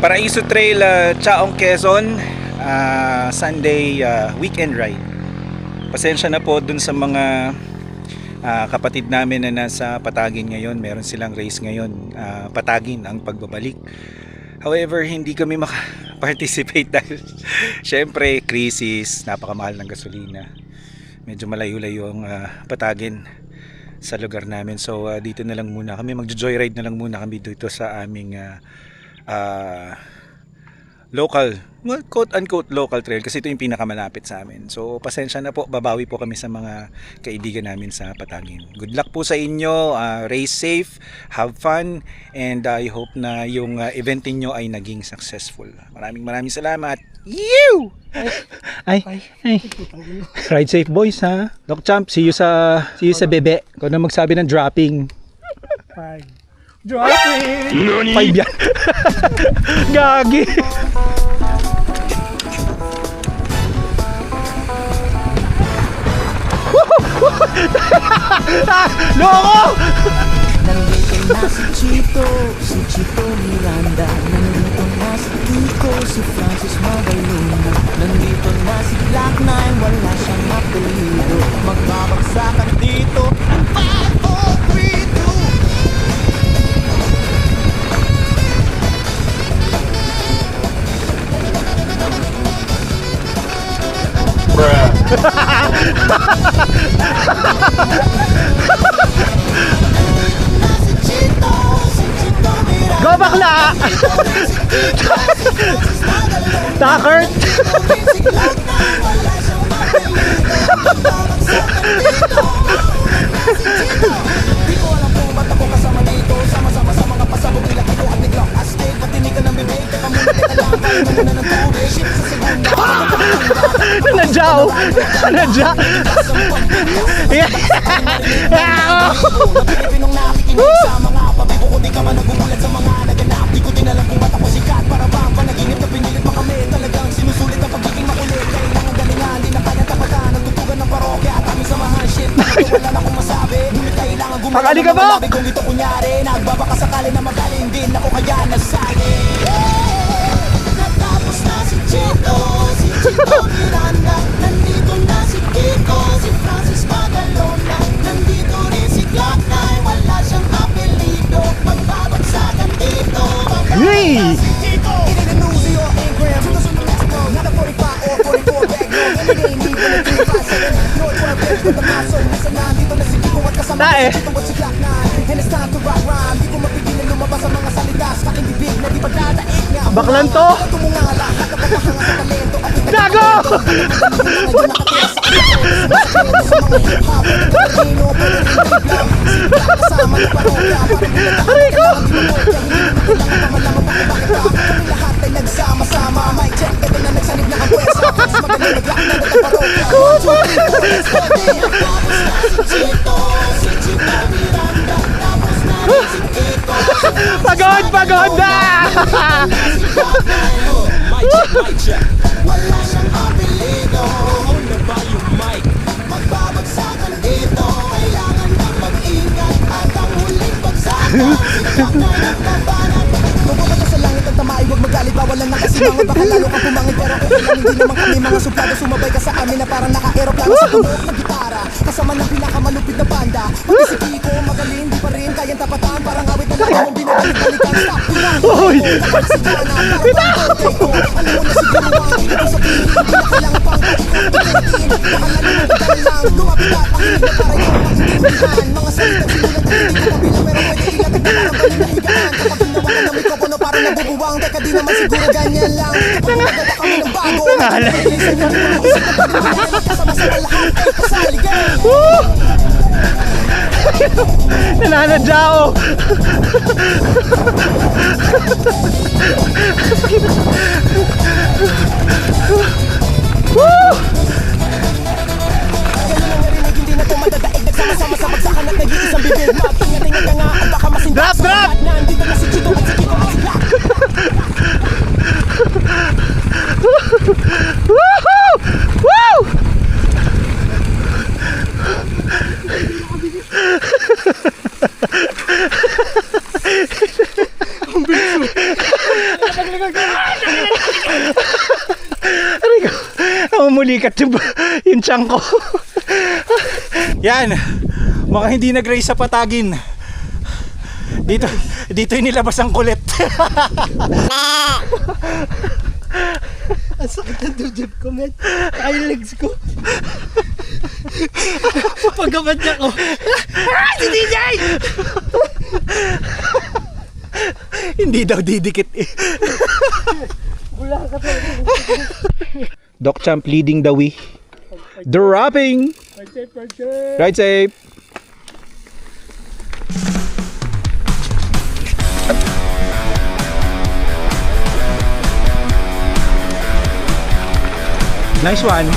Paraiso Trail, Chaong, Quezon, Sunday weekend ride. Pasensya na po dun sa mga kapatid namin na nasa Patagin ngayon. Meron silang race ngayon, Patagin ang pagbabalik. However, hindi kami maka-participate dahil syempre crisis, napakamahal ng gasolina. Medyo malayo-layo ang Patagin sa lugar namin. So dito na lang muna kami, magjo-joyride na lang muna kami dito sa aming local, quote unquote local trail, kasi ito yung pinakamalapit sa amin. So pasensya na po, babawi po kami sa mga kaibigan namin sa Patagin. Good luck po sa inyo, race safe, have fun, and I hope na yung event niyo ay naging successful. Maraming salamat. You! Ay. Ride safe boys ha. Doc Champ, see you sa bebe. Ikaw na magsabi ng dropping. 5. Dropping! 5 yan. Gagi. Loko! Nandito na si Chito Miranda. Nandito na si Kiko, si Francis Magaluna. Nandito na si Black Nine, wala siyang apelido. Magbabagsakan dito ang 5, 4, 3, 2. Go bakla! Takert! Di ko alam kung ba't ako kasama dito. Sama-sama sa mga pasabog nila Kiko at ni Glock Aztec. Patinigan ng bibig, teka muna, teka lang. Kaya muna ng tubig, shit sa segunda. Nanadyaw! Nanadya! Pilipinong nakikinig sa mga pabibo ko. Di ka man nagugulat sa mga naganap. Di ko din alam kung ba't ako sikat. Para bang panaginip na pinilit makami. Talagang sinusulit ang pagiging makulit. Kailangan galingan, di na kaya tapatan. Nagtutugan ng parokya at aming samahan. Shit, wala na akong masabi. Ngunit kailangan gumawa Pakali ka ng ba? malabi kung ito kunyari. Nagbabaka sakali na magaling din ako kaya nasali. Natapos na si Chito Miranda. Nandito na si Kiko, si Francis Magalona. Nandito rin si Glock 9, wala siyang apelido. Magbabagsakan dito. Hey! Tae! Baklan to! Gago! Aray ko! Lahat ay nagsama-sama. May check, ito na nagsanib na kampwesa. Mas magaling mag-lock na nagpaparokya. Kupa! Pagod na! Wala siyang apelido. Una ba yung mic? Magbabagsakan dito. Kailangan nang mag-ingat. At ang huling bagsakan, sikat na nagbabanat. Mabukato sa langit at tamay, huwag magalit. Bawalan na kasi mga baka lalo ka pumangit. Pero kung ilan hindi naman kami mga suplado. Sumabay ka sa amin na parang naka-aeroplano sa tumuok na gitara. Kasama ng pinakamalupit na banda. Pati si Kiko, magaling, di pa rin kayang tapatan. Parang awit na lang mong binabalik-balikan. Stop, pinang! Uy! Bita! Ano mo na siguro ang ibig sabihin? Hindi na kailangan pang pagkakitin. Baka nalimutan lang. Lumapit at ang hindi na para yung maintindihan. Mga salitang sinulat na hindi ko kabilang. Pero pwede ilatag na parang galing na higaan. Kapag ginawa ng mikropono parang nabubuwang. Teka di naman siguro ganyan lang. Kapag magdada kami ng bago. Nagpapilisan niyo rin ako sa kapag magkasama-sama lahat ay kasaligan. Nananadya ako! Woo! Ganun ang narinig, hindi na ito madadaig. Nagsama-sama sa bagsakan at nag-iisang bibig. Magtinga-tinga ka nga at baka masindas. Drop! Nandito na si Chito at si Kiko at si Black. Woohoo! Woo! Ang bilis mo. Aray ko, namumulikat yung tiyan ko. Yan, mga hindi nag-race sa Patagin. Dito yung nilabas ang kulit. Ang sakit ng dibdib ko, men. Kaya legs ko. Pagkabat niya ko. Si DJ! Hindi daw didikit eh. Wala ka to. Doc Champ leading the way. Dropping! Ride safe! Nice one!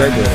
Very good.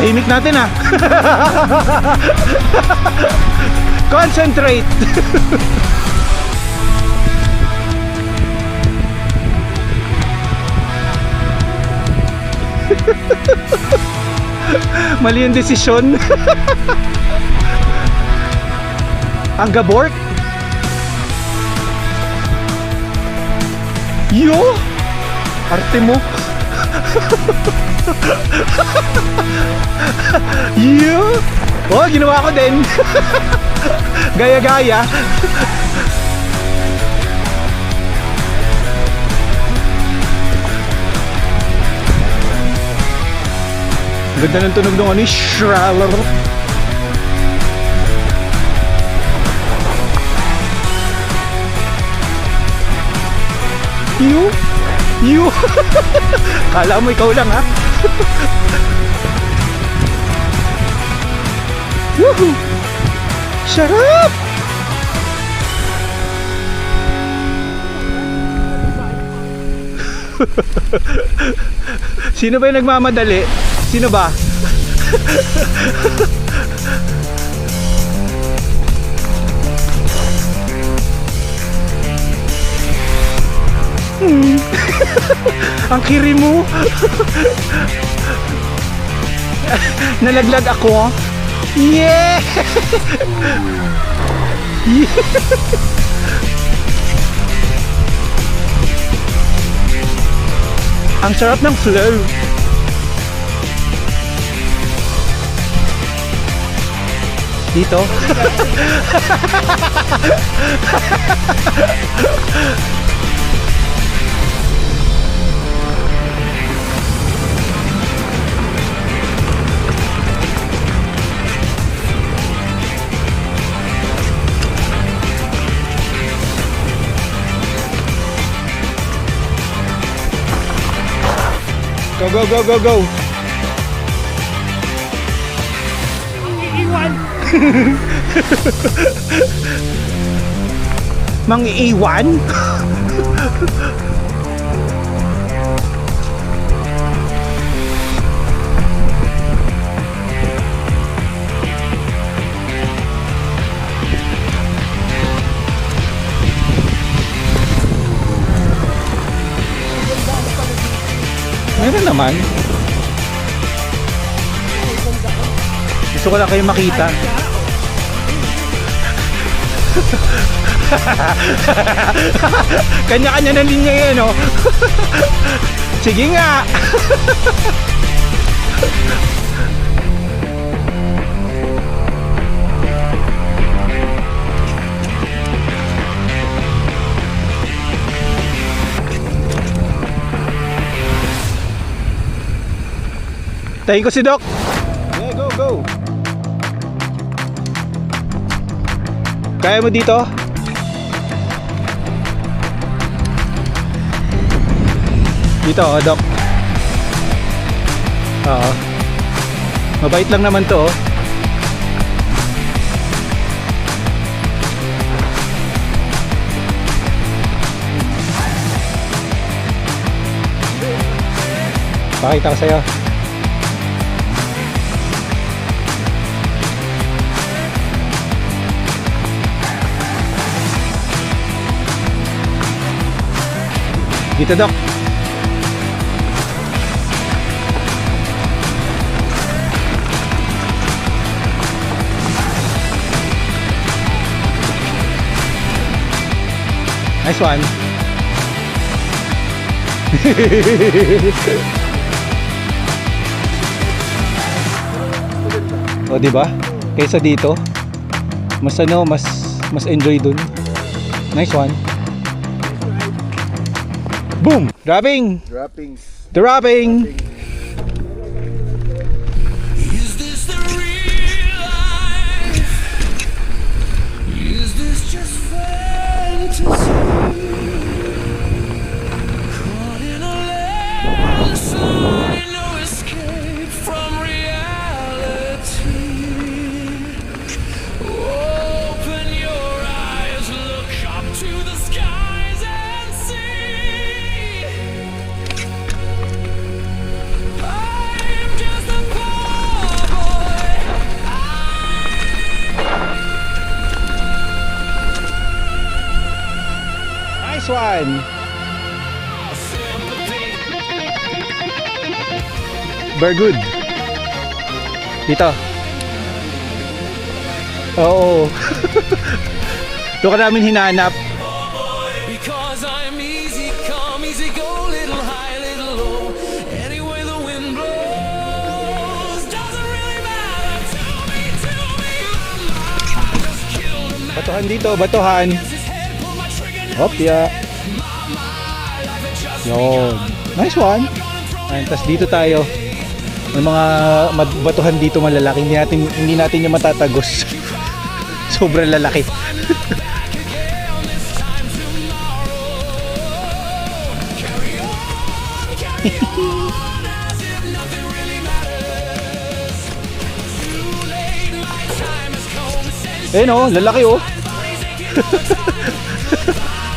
Tahimik natin ah. Concentrate. Mali yung desisyon. Ang gabort. Yo! Arte mo. Yo! Oh, ginawa ko din. Gaya-gaya. Ganda ng tunog ng ano, shraller. Yo! Yo! Kala mo ikaw lang ha? Woohoo! Sarap! Sino ba yung nagmamadali? Sino ba? Ang kiri mo. Nalaglag ako. Yeah! Ang sarap ng flow. Dito. Go, go, go, go, go. Iiwan. Mang-iwan? Meron naman. Gusto ko lang kayo makita. Kanya-kanya na linya yan, no? Sige nga. Tayin ko si Doc. Yeah, go, go. Kaya mo dito? Dito, oh, Doc. Oo. Mabait lang naman to, oh. Pakita ko sa'yo. Dito, Doc. Nice one. O, di ba? Kaysa dito, mas enjoy dun. Nice one. Boom! Dropping! Dropping! Is this the real life? Is this just fantasy? Caught in a landslide, no escape from reality. Open your eyes, look up to the skies and see. I'm just a poor boy. Nice one! Very good. Dito. Oo. Doon ka namin hinanap. Because I'm easy come, easy go, little high, little low. Any way the wind blows doesn't really matter to me. I just killed a man. Batuhan dito, batuhan. His head, pulled my trigger, now Hop, ya. life it just Yun. Nice one. Ayun, tas dito tayo. May mga batuhan dito malalaki. Hindi natin yung matatagos. Sobrang lalaki. Eh no, lalaki oh.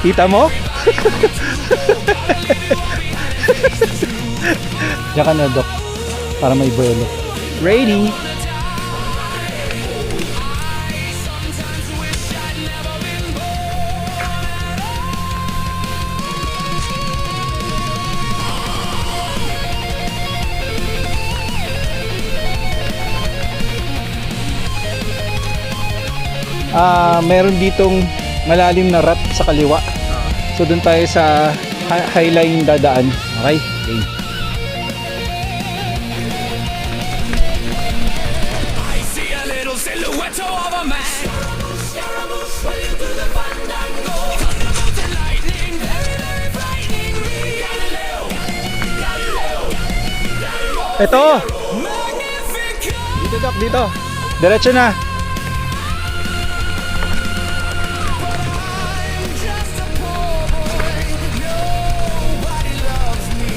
Kita mo? Diyan ka na, Doc. Para may buwelo. Ready? Meron ditong malalim na rat sa kaliwa. So doon tayo sa highline dadaan. Okay? Okay. I see a little silhouette of a man. Scaramouche running through the fandango. Thunderbolt and lightning, very, very frightening me. Galileo, Galileo, Galileo. Ito! Magnificat. Dito, Doc, dito. Diretso na. I'm just a poor boy. Nobody loves me.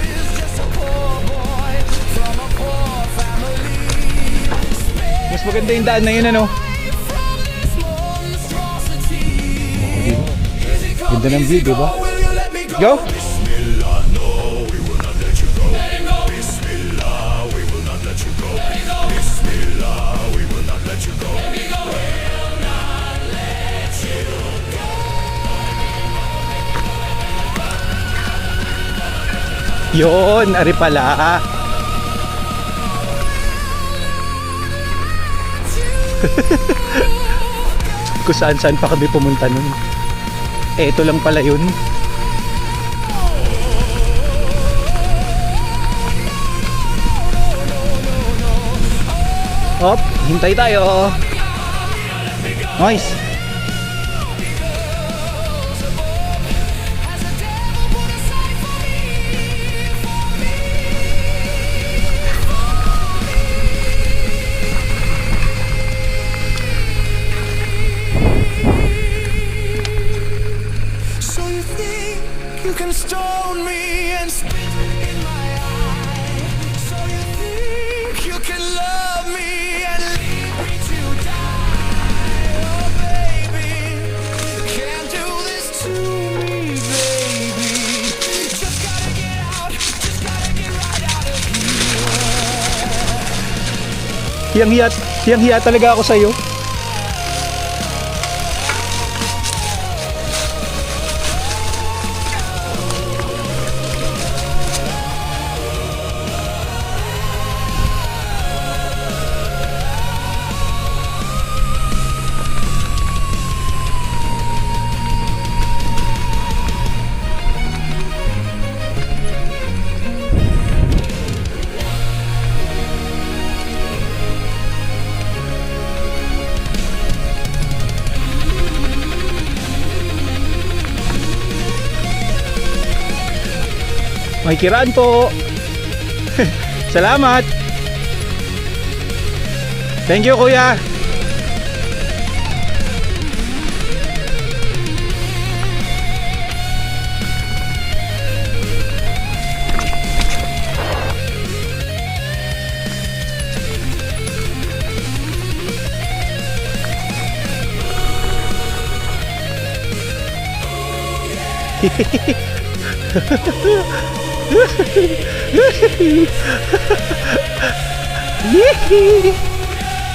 He's just a poor boy from a poor family. Mas maganda yung daan na yun, ano? From this monstrosity. Ganda ng view, di ba? Will you let me go? Go! Bismillah, no, we will not let you go. Let him go. Bismillah, we will not let you go. Let him go. Bismillah, we will not let you go. Let me go. Will not let you go. Yun, ari pala. Kung saan pa kami pumunta nun. Eh, ito lang pala yun. Hop, hintay tayo. Nice. You can stone me and spit in my eye. So you think you can love me and leave me to die? Oh baby, can't do this to me, baby. Just gotta get out, just gotta get right out of here. Hiyang-hiya talaga ako sa'yo. May kiraan po. Salamat. Thank you, kuya.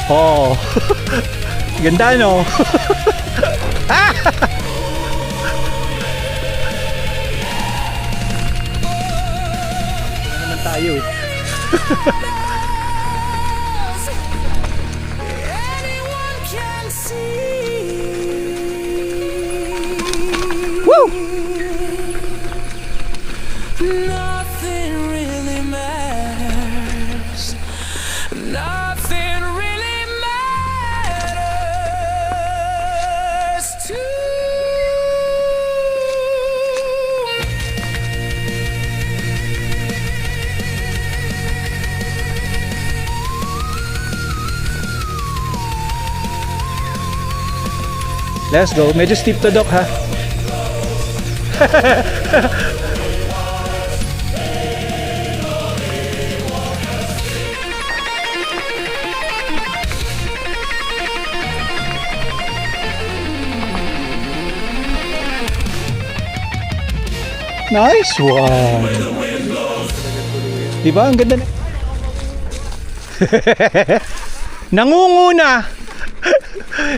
Oh. Ganda no. Naman tayo eh. Anyone can see. Woo! Nothing really matters. Nothing really matters to me. Let's go. Medyo steep to, Doc, ha? Nice one. Diba? Ang ganda na. Nangunguna.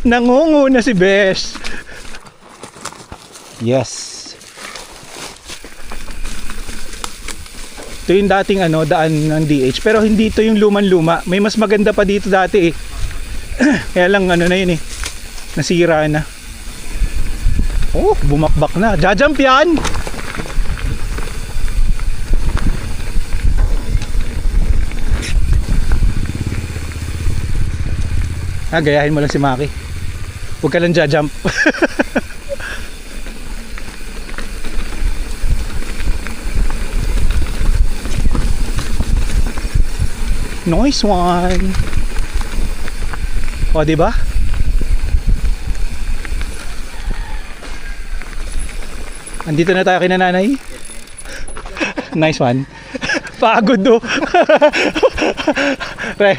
Nangunguna si Besh. Yes. Ito yung dating daan ng DH. Pero hindi ito yung luman-luma. May mas maganda pa dito dati eh. Kaya lang na yun eh. Nasira na. Oh, bumakbak na. Jajump yan! Gayahin mo lang si Maki. Huwag ka lang jajump. Nice one. O, diba? Andito na tayo kina nanay. Nice one. Pagod do. Pre.